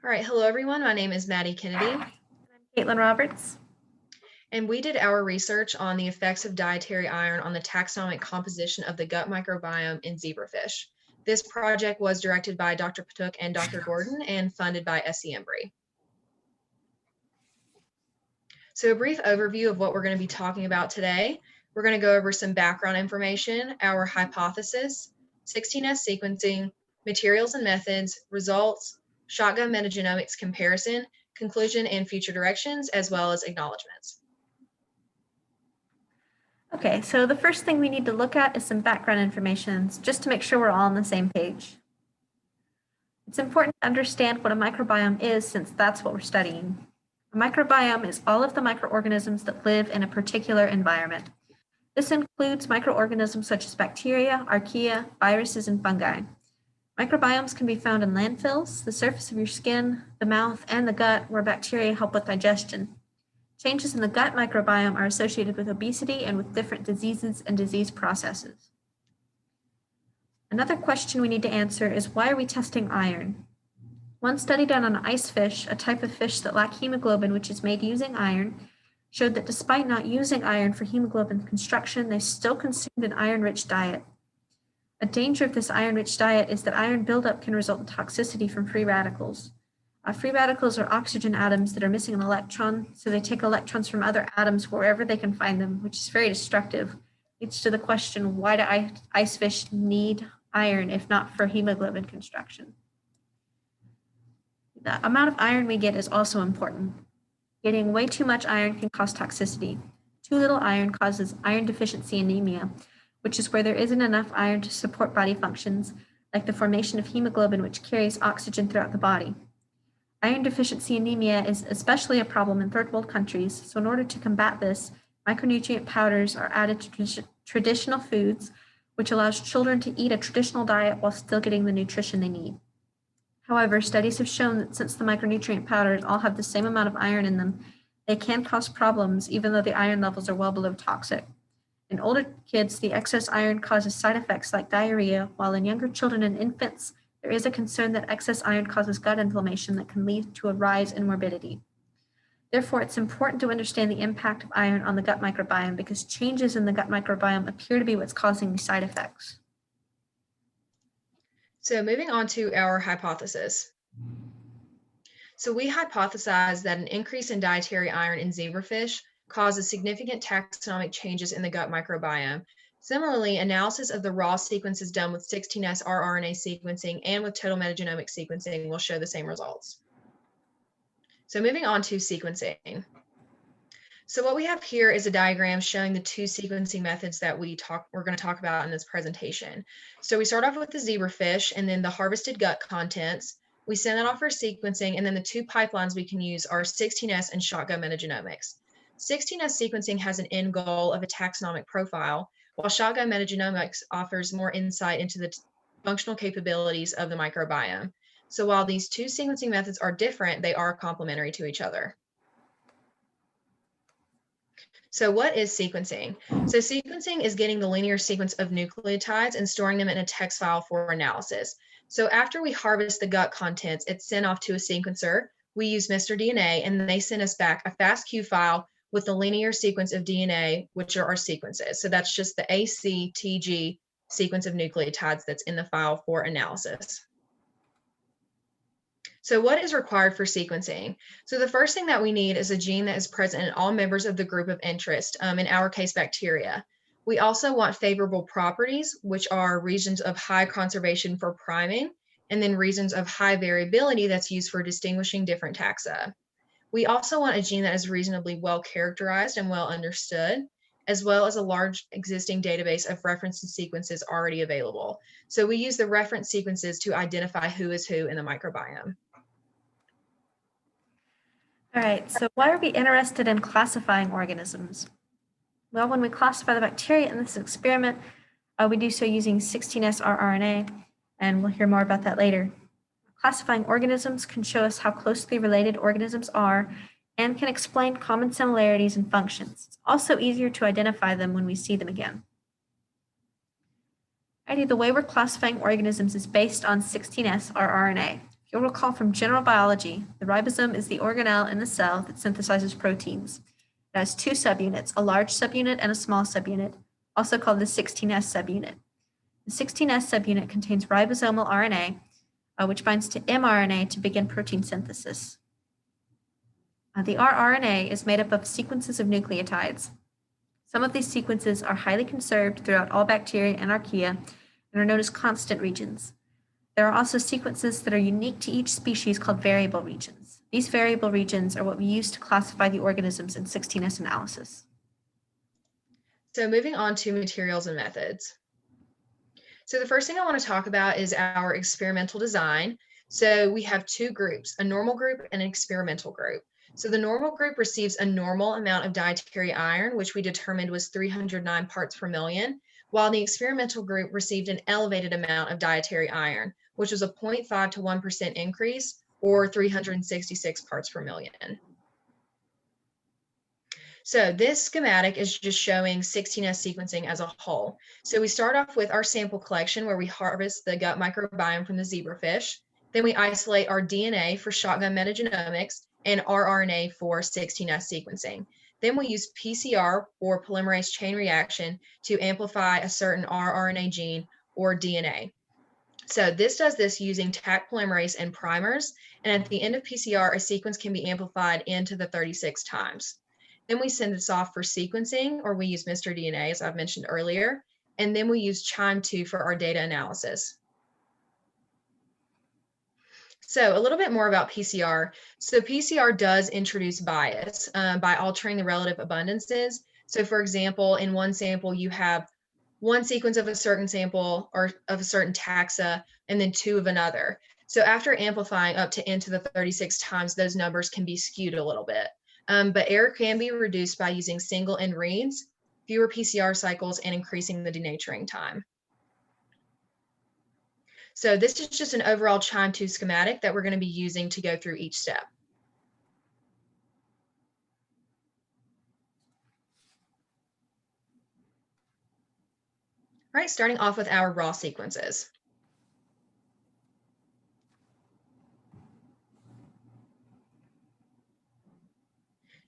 All right, hello everyone. My name is Mattie Kennedy, Kaitlin Roberts. and we did our research on the effects of dietary iron on the taxonomic composition of the gut microbiome in zebrafish. This project was directed by Dr. Patuk and Dr. Gordon and funded by SE Embry. So a brief overview of what we're going to be talking about today. We're going to go over some background information, our hypothesis, 16S sequencing, materials and methods, results, shotgun metagenomics comparison, conclusion and future directions, as well as acknowledgements. Okay, so the first thing we need to look at is some background information, just to make sure we're all on the same page. It's important to understand what a microbiome is, since that's what we're studying. A microbiome is all of the microorganisms that live in a particular environment. This includes microorganisms such as bacteria, archaea, viruses, and fungi. Microbiomes can be found in landfills, the surface of your skin, the mouth, and the gut, where bacteria help with digestion. Changes in the gut microbiome are associated with obesity and with different diseases and disease processes. Another question we need to answer is, why are we testing iron? One study done on ice fish, a type of fish that lack hemoglobin, which is made using iron, showed that despite not using iron for hemoglobin construction, they still consumed an iron-rich diet. A danger of this iron-rich diet is that iron buildup can result in toxicity from free radicals. Free radicals are oxygen atoms that are missing an electron, so they take electrons from other atoms wherever they can find them, which is very destructive. Leads to the question, why do ice fish need iron if not for hemoglobin construction? The amount of iron we get is also important. Getting way too much iron can cause toxicity. Too little iron causes iron deficiency anemia, which is where there isn't enough iron to support body functions, like the formation of hemoglobin, which carries oxygen throughout the body. Iron deficiency anemia is especially a problem in third world countries, so in order to combat this, micronutrient powders are added to traditional foods, which allows children to eat a traditional diet while still getting the nutrition they need. However, studies have shown that since the micronutrient powders all have the same amount of iron in them, they can cause problems even though the iron levels are well below toxic. In older kids, the excess iron causes side effects like diarrhea, while in younger children and infants, there is a concern that excess iron causes gut inflammation that can lead to a rise in morbidity. Therefore, it's important to understand the impact of iron on the gut microbiome, because changes in the gut microbiome appear to be what's causing these side effects. So moving on to our hypothesis. So we hypothesized that an increase in dietary iron in zebrafish causes significant taxonomic changes in the gut microbiome. Similarly, analysis of the raw sequences done with 16S rRNA sequencing and with total metagenomic sequencing will show the same results. So moving on to sequencing. So what we have here is a diagram showing the two sequencing methods that we're going to talk about in this presentation. So we start off with the zebrafish and then the harvested gut contents. We send that off for sequencing, and then the two pipelines we can use are 16S and shotgun metagenomics. 16S sequencing has an end goal of a taxonomic profile, while shotgun metagenomics offers more insight into the functional capabilities of the microbiome. So while these two sequencing methods are different, they are complementary to each other. So what is sequencing? So sequencing is getting the linear sequence of nucleotides and storing them in a text file for analysis. So after we harvest the gut contents, it's sent off to a sequencer. We use Mr. DNA, and they send us back a FASTQ file with the linear sequence of DNA, which are our sequences. So that's just the ACTG sequence of nucleotides that's in the file for analysis. So what is required for sequencing? So the first thing that we need is a gene that is present in all members of the group of interest, in our case, bacteria. We also want favorable properties, which are regions of high conservation for priming, and then regions of high variability that's used for distinguishing different taxa. We also want a gene that is reasonably well characterized and well understood, as well as a large existing database of reference sequences already available. So we use the reference sequences to identify who is who in the microbiome. All right, so why are we interested in classifying organisms? Well, when we classify the bacteria in this experiment, we do so using 16S rRNA, and we'll hear more about that later. Classifying organisms can show us how closely related organisms are and can explain common similarities and functions. It's also easier to identify them when we see them again. The way we're classifying organisms is based on 16S rRNA. If you'll recall from general biology, the ribosome is the organelle in the cell that synthesizes proteins. It has two subunits, a large subunit and a small subunit, also called the 16S subunit. The 16S subunit contains ribosomal RNA, which binds to mRNA to begin protein synthesis. The rRNA is made up of sequences of nucleotides. Some of these sequences are highly conserved throughout all bacteria and archaea and are known as constant regions. There are also sequences that are unique to each species called variable regions. These variable regions are what we use to classify the organisms in 16S analysis. So moving on to materials and methods. So the first thing I want to talk about is our experimental design. So we have two groups, a normal group and an experimental group. So the normal group receives a normal amount of dietary iron, which we determined was 309 parts per million, while the experimental group received an elevated amount of dietary iron, which was a 0.5 to 1% increase, or 366 parts per million. So this schematic is just showing 16S sequencing as a whole. So we start off with our sample collection where we harvest the gut microbiome from the zebrafish. Then we isolate our DNA for shotgun metagenomics and rRNA for 16S sequencing. Then we use PCR or polymerase chain reaction to amplify a certain rRNA gene or DNA. So this does this using Taq polymerase and primers. And at the end of PCR, a sequence can be amplified into the 36 times. Then we send this off for sequencing, or we use Mr. DNA, as I've mentioned earlier. And then we use QIIME2 for our data analysis. So a little bit more about PCR. So PCR does introduce bias by altering the relative abundances. So for example, in one sample, you have one sequence of a certain sample or of a certain taxa, and then two of another. So after amplifying up to into the 36 times, those numbers can be skewed a little bit. But error can be reduced by using single end reads, fewer PCR cycles, and increasing the denaturing time. So this is just an overall QIIME2 schematic that we're going to be using to go through each step. All right, starting off with our raw sequences.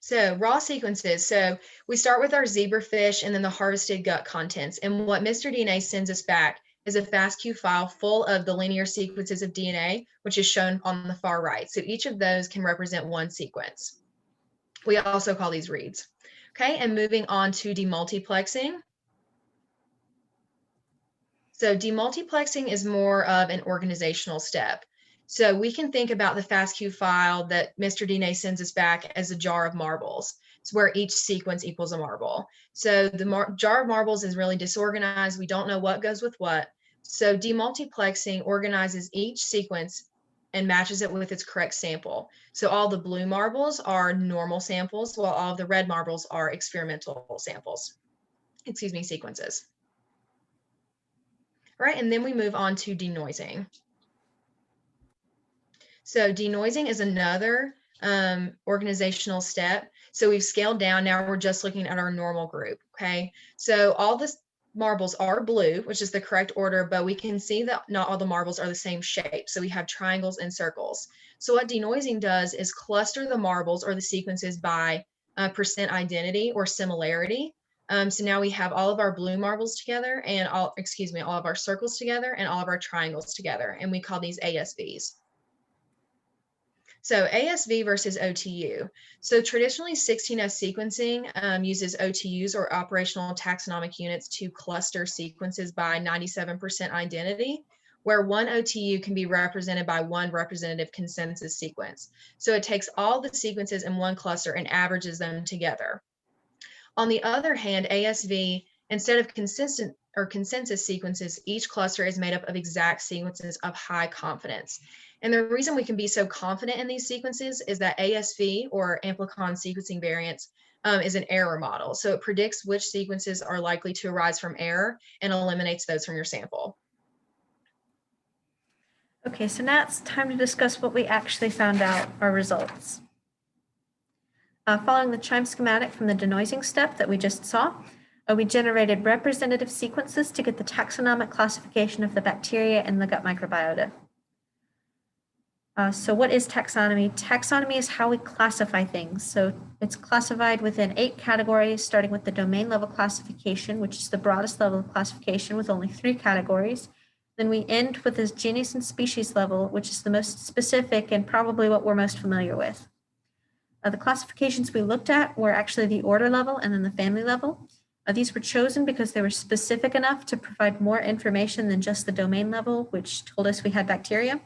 So raw sequences. So we start with our zebrafish and then the harvested gut contents. And what Mr. DNA sends us back is a FASTQ file full of the linear sequences of DNA, which is shown on the far right. So each of those can represent one sequence. We also call these reads. Okay, and moving on to demultiplexing. So demultiplexing is more of an organizational step. So we can think about the FASTQ file that Mr. DNA sends us back as a jar of marbles. It's where each sequence equals a marble. So the jar of marbles is really disorganized. We don't know what goes with what. So demultiplexing organizes each sequence and matches it with its correct sample. So all the blue marbles are normal samples, while all of the red marbles are experimental samples. Sequences. All right, and then we move on to denoising. So denoising is another organizational step. So we've scaled down. Now we're just looking at our normal group. Okay. So all the marbles are blue, which is the correct order, but we can see that not all the marbles are the same shape. So we have triangles and circles. So what denoising does is cluster the marbles or the sequences by percent identity or similarity. So now we have all of our blue marbles together and all of our circles together and all of our triangles together. And we call these ASVs. So ASV versus OTU. So traditionally 16S sequencing uses OTUs or operational taxonomic units to cluster sequences by 97% identity, where one OTU can be represented by one representative consensus sequence. So it takes all the sequences in one cluster and averages them together. On the other hand, ASV, instead of consensus sequences, each cluster is made up of exact sequences of high confidence. And the reason we can be so confident in these sequences is that ASV, or amplicon sequencing variance, is an error model. So it predicts which sequences are likely to arise from error and eliminates those from your sample. Okay, so now it's time to discuss what we actually found out, our results. Following the QIIME schematic from the denoising step that we just saw, we generated representative sequences to get the taxonomic classification of the bacteria in the gut microbiota. So what is taxonomy? Taxonomy is how we classify things. So it's classified within 8 categories, starting with the domain level classification, which is the broadest level of classification with only 3 categories. Then we end with this genus and species level, which is the most specific and probably what we're most familiar with. The classifications we looked at were actually the order level and then the family level. These were chosen because they were specific enough to provide more information than just the domain level, which told us we had bacteria.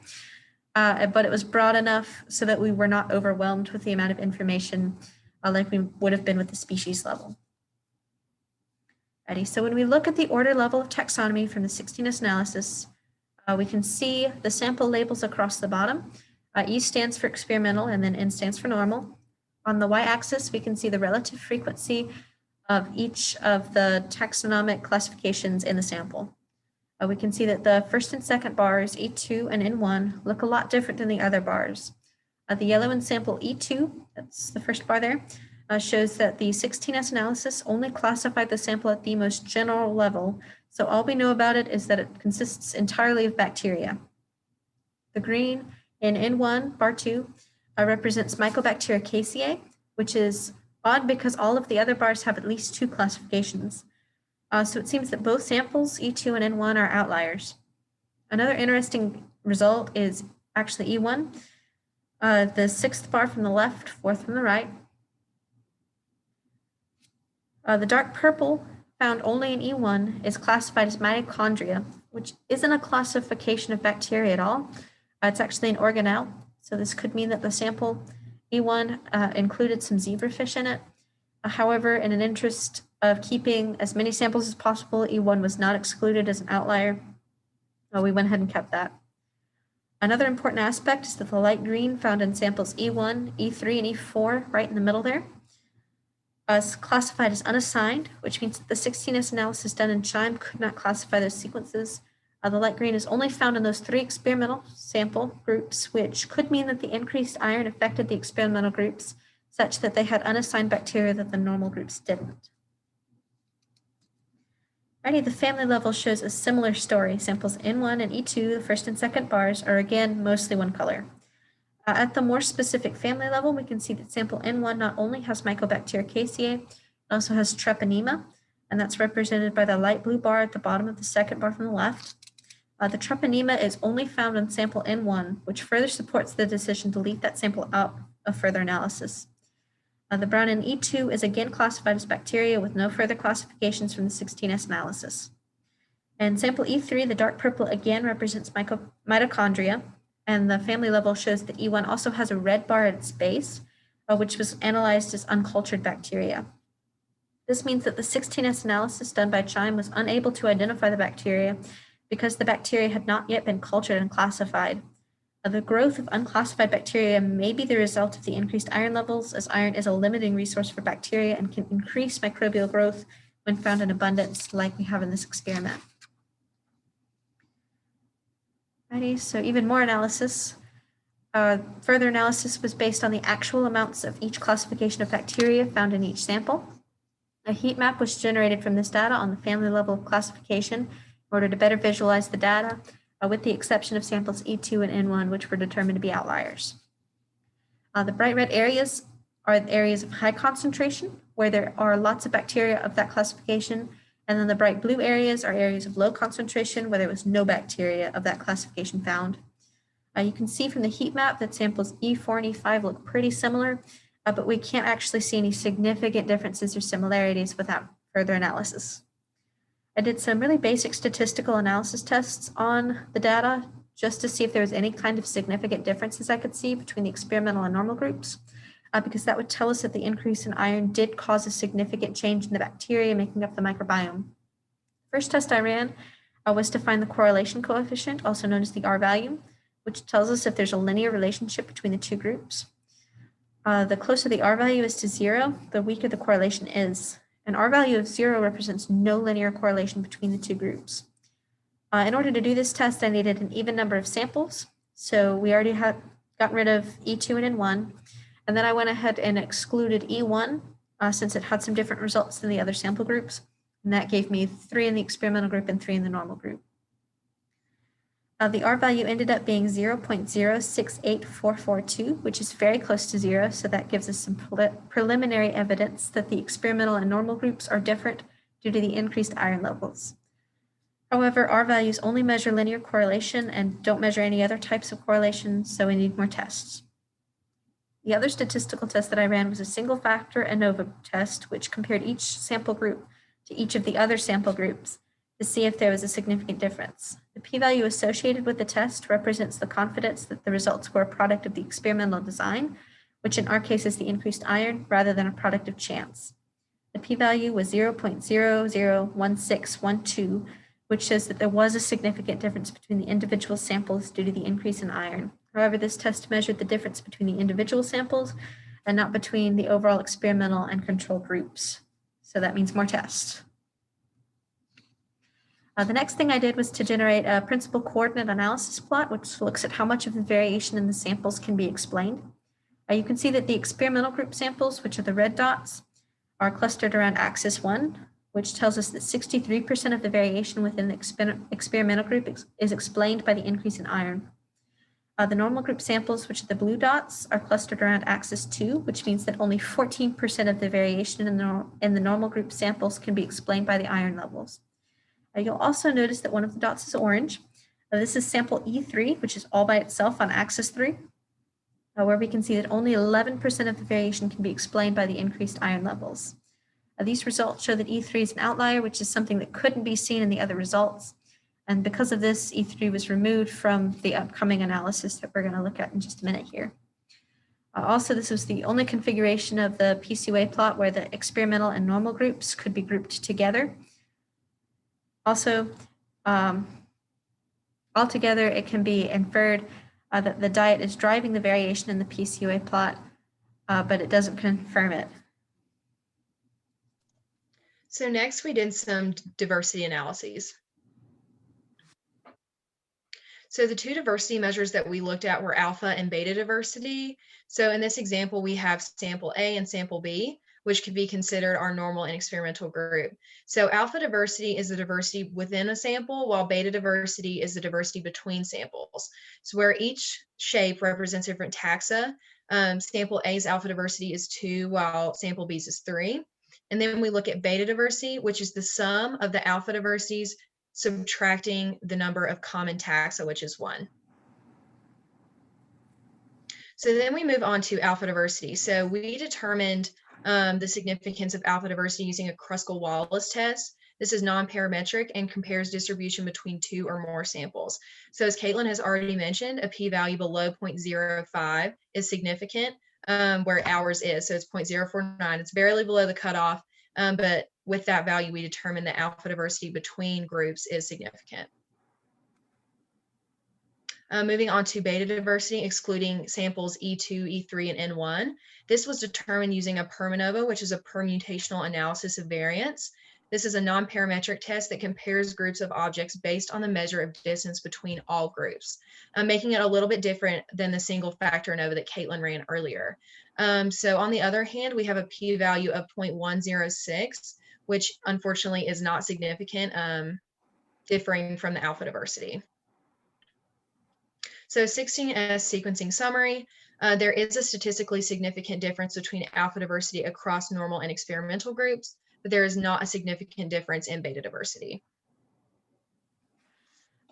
But it was broad enough so that we were not overwhelmed with the amount of information like we would have been with the species level. Ready? So when we look at the order level of taxonomy from the 16S analysis, we can see the sample labels across the bottom. E stands for experimental and then N stands for normal. On the y-axis, we can see the relative frequency of each of the taxonomic classifications in the sample. We can see that the first and second bars, E2 and N1, look a lot different than the other bars. The yellow in sample E2, that's the first bar there, shows that the 16S analysis only classified the sample at the most general level, so all we know about it is that it consists entirely of bacteria. The green in N1, bar 2, represents Mycobacteria caseae, which is odd because all of the other bars have at least 2 classifications. So it seems that both samples, E2 and N1, are outliers. Another interesting result is actually E1, the 6th bar from the left, 4th from the right. The dark purple found only in E1 is classified as mitochondria, which isn't a classification of bacteria at all. It's actually an organelle. So this could mean that the sample E1 included some zebrafish in it. However, in an interest of keeping as many samples as possible, E1 was not excluded as an outlier. We went ahead and kept that. Another important aspect is that the light green found in samples E1, E3, and E4, right in the middle there, is classified as unassigned, which means that the 16S analysis done in CHIME could not classify those sequences. The light green is only found in those 3 experimental sample groups, which could mean that the increased iron affected the experimental groups such that they had unassigned bacteria that the normal groups didn't. Alrighty, the family level shows a similar story. Samples N1 and E2, the first and second bars, are again mostly one color. At the more specific family level, we can see that sample N1 not only has Mycobacteria caseae, it also has treponema, and that's represented by the light blue bar at the bottom of the second bar from the left. The treponema is only found in sample N1, which further supports the decision to leave that sample out of further analysis. The brown in E2 is again classified as bacteria with no further classifications from the 16S analysis. And sample E3, the dark purple, again represents mitochondria, and the family level shows that E1 also has a red bar at its base, which was analyzed as uncultured bacteria. This means that the 16S analysis done by CHIME was unable to identify the bacteria because the bacteria had not yet been cultured and classified. The growth of unclassified bacteria may be the result of the increased iron levels, as iron is a limiting resource for bacteria and can increase microbial growth when found in abundance, like we have in this experiment. Alrighty, so even more analysis. Further analysis was based on the actual amounts of each classification of bacteria found in each sample. A heat map was generated from this data on the family level of classification in order to better visualize the data, with the exception of samples E2 and N1, which were determined to be outliers. The bright red areas are areas of high concentration, where there are lots of bacteria of that classification, and then the bright blue areas are areas of low concentration, where there was no bacteria of that classification found. You can see from the heat map that samples E4 and E5 look pretty similar, but we can't actually see any significant differences or similarities without further analysis. I did some really basic statistical analysis tests on the data just to see if there was any kind of significant differences I could see between the experimental and normal groups, because that would tell us that the increase in iron did cause a significant change in the bacteria making up the microbiome. First test I ran was to find the correlation coefficient, also known as the R value, which tells us if there's a linear relationship between the 2 groups. The closer the R value is to 0, the weaker the correlation is. An R value of 0 represents no linear correlation between the 2 groups. In order to do this test, I needed an even number of samples. So we already had gotten rid of E2 and N1. And then I went ahead and excluded E1 since it had some different results than the other sample groups. And that gave me 3 in the experimental group and 3 in the normal group. The R value ended up being 0.068442, which is very close to 0, so that gives us some preliminary evidence that the experimental and normal groups are different due to the increased iron levels. However, R values only measure linear correlation and don't measure any other types of correlation, so we need more tests. The other statistical test that I ran was a single factor ANOVA test, which compared each sample group to each of the other sample groups to see if there was a significant difference. The p-value associated with the test represents the confidence that the results were a product of the experimental design, which in our case is the increased iron, rather than a product of chance. The p-value was 0.001612, which shows that there was a significant difference between the individual samples due to the increase in iron. However, this test measured the difference between the individual samples and not between the overall experimental and control groups. So that means more tests. The next thing I did was to generate a principal coordinate analysis plot, which looks at how much of the variation in the samples can be explained. You can see that the experimental group samples, which are the red dots, are clustered around axis 1, which tells us that 63% of the variation within the experimental group is explained by the increase in iron. The normal group samples, which are the blue dots, are clustered around axis 2, which means that only 14% of the variation in the normal group samples can be explained by the iron levels. You'll also notice that one of the dots is orange. This is sample E3, which is all by itself on axis 3, where we can see that only 11% of the variation can be explained by the increased iron levels. These results show that E3 is an outlier, which is something that couldn't be seen in the other results. And because of this, E3 was removed from the upcoming analysis that we're going to look at in just a minute here. Also, this was the only configuration of the PCUA plot where the experimental and normal groups could be grouped together. Also, altogether, it can be inferred that the diet is driving the variation in the PCUA plot, but it doesn't confirm it. So next we did some diversity analyses. So the two diversity measures that we looked at were alpha and beta diversity. So in this example, we have sample A and sample B, which could be considered our normal and experimental group. So alpha diversity is the diversity within a sample, while beta diversity is the diversity between samples. So where each shape represents different taxa, sample A's alpha diversity is 2, while sample B's is 3. And then we look at beta diversity, which is the sum of the alpha diversities subtracting the number of common taxa, which is 1. So then we move on to alpha diversity. So we determined the significance of alpha diversity using a Kruskal-Wallis test. This is non-parametric and compares distribution between 2 or more samples. So as Kaitlin has already mentioned, a p-value below 0.05 is significant, where ours is. So it's 0.049. It's barely below the cutoff, but with that value, we determine the alpha diversity between groups is significant. Moving on to beta diversity, excluding samples E2, E3, and N1. This was determined using a PermANOVA, which is a permutational analysis of variance. This is a non-parametric test that compares groups of objects based on the measure of distance between all groups, making it a little bit different than the single factor ANOVA that Kaitlin ran earlier. So on the other hand, we have a p-value of 0.106, which unfortunately is not significant, differing from the alpha diversity. So 16S sequencing summary, there is a statistically significant difference between alpha diversity across normal and experimental groups, but there is not a significant difference in beta diversity.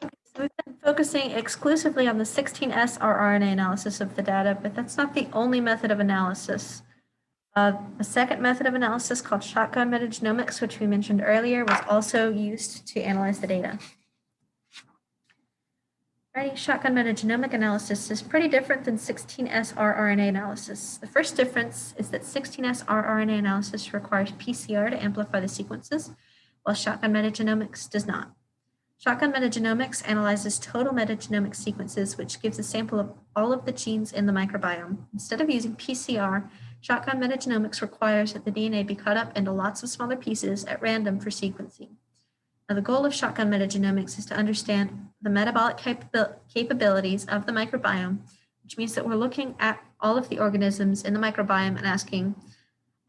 So we've been focusing exclusively on the 16S rRNA analysis of the data, but that's not the only method of analysis. A second method of analysis called shotgun metagenomics, which we mentioned earlier, was also used to analyze the data. Shotgun metagenomic analysis is pretty different than 16S rRNA analysis. The first difference is that 16S rRNA analysis requires PCR to amplify the sequences, while shotgun metagenomics does not. Shotgun metagenomics analyzes total metagenomic sequences, which gives a sample of all of the genes in the microbiome. Instead of using PCR, shotgun metagenomics requires that the DNA be cut up into lots of smaller pieces at random for sequencing. Now, the goal of shotgun metagenomics is to understand the metabolic capabilities of the microbiome, which means that we're looking at all of the organisms in the microbiome and asking,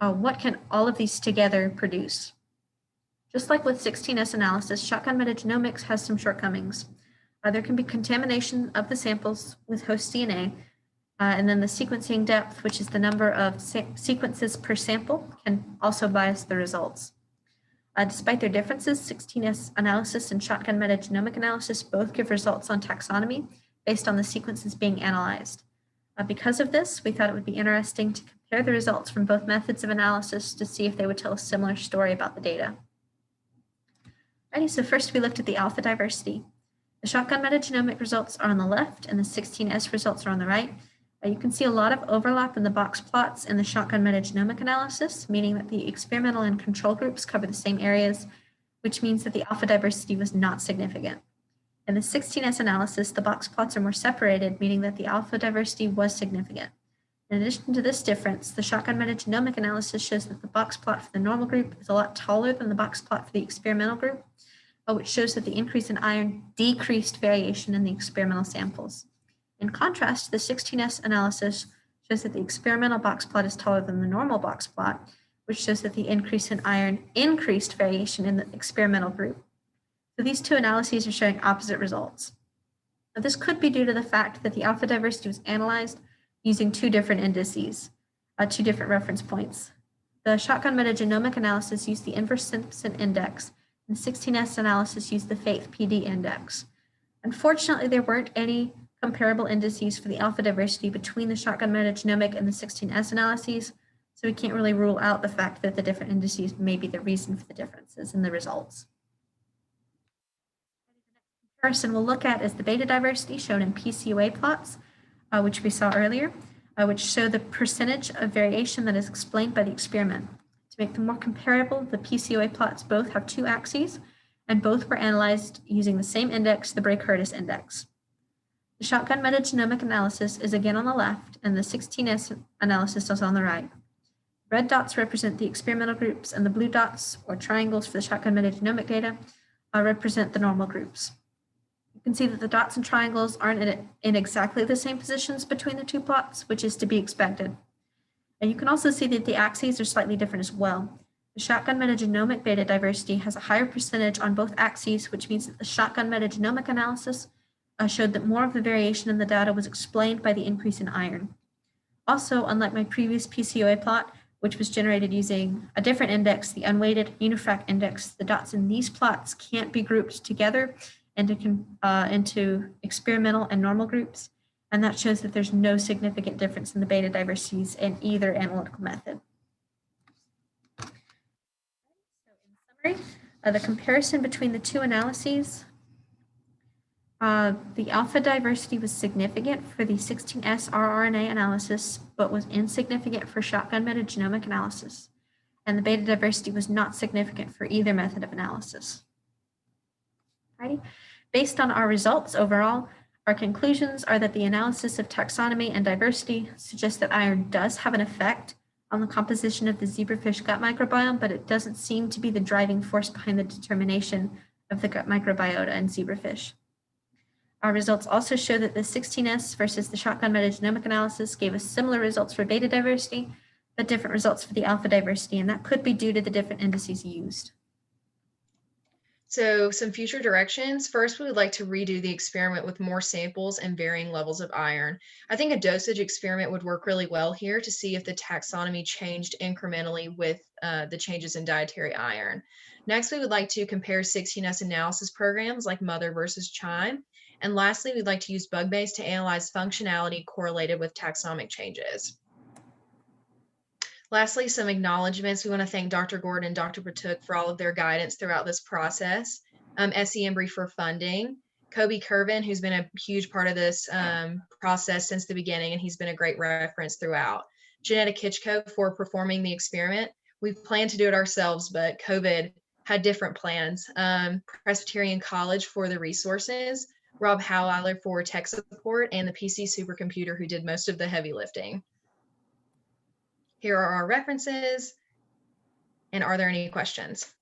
what can all of these together produce? Just like with 16S analysis, shotgun metagenomics has some shortcomings. There can be contamination of the samples with host DNA, and then the sequencing depth, which is the number of sequences per sample, can also bias the results. Despite their differences, 16S analysis and shotgun metagenomic analysis both give results on taxonomy based on the sequences being analyzed. Because of this, we thought it would be interesting to compare the results from both methods of analysis to see if they would tell a similar story about the data. Alrighty, so first we looked at the alpha diversity. The shotgun metagenomic results are on the left and the 16S results are on the right. You can see a lot of overlap in the box plots in the shotgun metagenomic analysis, meaning that the experimental and control groups cover the same areas, which means that the alpha diversity was not significant. In the 16S analysis, the box plots are more separated, meaning that the alpha diversity was significant. In addition to this difference, the shotgun metagenomic analysis shows that the box plot for the normal group is a lot taller than the box plot for the experimental group, which shows that the increase in iron decreased variation in the experimental samples. In contrast, the 16S analysis shows that the experimental box plot is taller than the normal box plot, which shows that the increase in iron increased variation in the experimental group. So these two analyses are showing opposite results. Now, this could be due to the fact that the alpha diversity was analyzed using two different indices, two different reference points. The shotgun metagenomic analysis used the inverse Simpson index, and the 16S analysis used the Faith PD index. Unfortunately, there weren't any comparable indices for the alpha diversity between the shotgun metagenomic and the 16S analyses, so we can't really rule out the fact that the different indices may be the reason for the differences in the results. The comparison we'll look at is the beta diversity shown in PCOA plots, which we saw earlier, which show the percentage of variation that is explained by the experiment. To make them more comparable, the PCOA plots both have two axes, and both were analyzed using the same index, the Bray-Curtis index. The shotgun metagenomic analysis is again on the left, and the 16S analysis is on the right. Red dots represent the experimental groups, and the blue dots, or triangles for the shotgun metagenomic data, represent the normal groups. You can see that the dots and triangles aren't in exactly the same positions between the two plots, which is to be expected. And you can also see that the axes are slightly different as well. The shotgun metagenomic beta diversity has a higher percentage on both axes, which means that the shotgun metagenomic analysis showed that more of the variation in the data was explained by the increase in iron. Also, unlike my previous PCOA plot, which was generated using a different index, the unweighted unifrac index, the dots in these plots can't be grouped together into experimental and normal groups, and that shows that there's no significant difference in the beta diversities in either analytical method. So in summary, the comparison between the two analyses, the alpha diversity was significant for the 16S rRNA analysis, but was insignificant for shotgun metagenomic analysis, and the beta diversity was not significant for either method of analysis. Alrighty. Based on our results overall, our conclusions are that the analysis of taxonomy and diversity suggests that iron does have an effect on the composition of the zebrafish gut microbiome, but it doesn't seem to be the driving force behind the determination of the gut microbiota in zebrafish. Our results also show that the 16S versus the shotgun metagenomic analysis gave us similar results for beta diversity, but different results for the alpha diversity, and that could be due to the different indices used. So some future directions. First, we would like to redo the experiment with more samples and varying levels of iron. I think a dosage experiment would work really well here to see if the taxonomy changed incrementally with the changes in dietary iron. Next, we would like to compare 16S analysis programs like Mother versus Chime. And lastly, we'd like to use Bugbase to analyze functionality correlated with taxonomic changes. Lastly, some acknowledgements. We want to thank Dr. Gordon and Dr. Patuk for all of their guidance throughout this process. SE Embry for funding. Kobe Kervin, who's been a huge part of this process since the beginning, and he's been a great reference throughout. Janetta Kitchko for performing the experiment. We planned to do it ourselves, but COVID had different plans. Presbyterian College for the resources. Rob Howeiler for tech support, and the PC supercomputer who did most of the heavy lifting. Here are our references. And are there any questions?